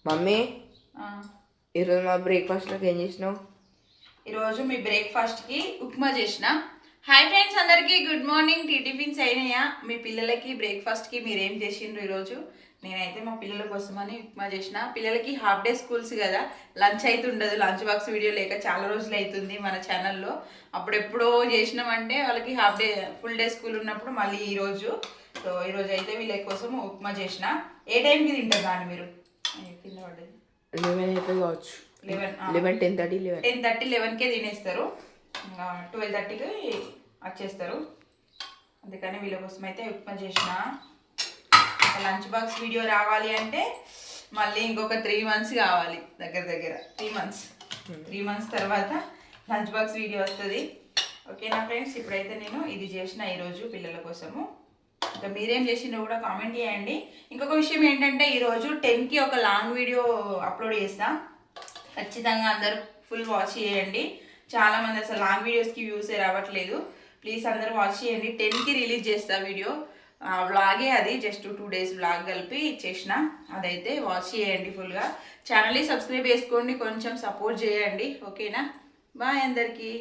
Mummy ఈరోజు మా బ్రేక్ఫాస్ట్లోకి ఏం చేసినావు? ఈరోజు మీ బ్రేక్ఫాస్ట్కి ఉప్మా చేసిన. హాయ్ ఫ్రెండ్స్, అందరికీ గుడ్ మార్నింగ్. టిఫిన్స్ అయినాయా? మీ పిల్లలకి బ్రేక్ఫాస్ట్కి మీరు ఏం చేసిండ్రు ఈరోజు? నేనైతే మా పిల్లల కోసమని ఉప్మా చేసిన. పిల్లలకి హాఫ్ డే స్కూల్స్ కదా, లంచ్ అయితే ఉండదు. లంచ్ బాక్స్ వీడియో లేక చాలా రోజులు అవుతుంది మన ఛానల్లో. అప్పుడెప్పుడో చేసినామంటే వాళ్ళకి half day full day school ఉన్నప్పుడు మళ్ళీ ఈరోజు. సో ఈరోజు అయితే వీళ్ళ కోసం ఉప్మా చేసిన. ఏ టైంకి తింటారు కానీ మీరు? కింద పడ్డది 11 అయిపోయి కావచ్చు. 10:30 11కే తినేస్తారు. 12:30కి వచ్చేస్తారు. అందుకని వీళ్ళ కోసం అయితే ఉప్మా చేసిన. లంచ్ బాక్స్ వీడియో రావాలి అంటే మళ్ళీ ఇంకొక 3 months కావాలి. దగ్గర 3 months తర్వాత లంచ్ బాక్స్ వీడియో వస్తుంది. ఓకేనా ఫ్రెండ్స్? ఇప్పుడైతే నేను ఇది చేసిన ఈరోజు పిల్లల కోసము. ఇంకా మీరేం చేసినా కూడా కామెంట్ చేయండి. ఇంకొక విషయం ఏంటంటే ఈరోజు 10కి ఒక లాంగ్ వీడియో అప్లోడ్ చేస్తా. ఖచ్చితంగా అందరూ ఫుల్ వాచ్ చేయండి. చాలామంది అసలు లాంగ్ వీడియోస్కి వ్యూసే రావట్లేదు. ప్లీజ్ అందరూ వాచ్ చేయండి. 10కి రిలీజ్ చేస్తా వీడియో. వ్లాగే అది, జస్ట్ 2 days వ్లాగ్ కలిపి చేసిన. అదైతే వాచ్ చేయండి ఫుల్గా. ఛానల్ని సబ్స్క్రైబ్ చేసుకోండి, కొంచెం సపోర్ట్ చేయండి. ఓకేనా? బాయ్ అందరికీ.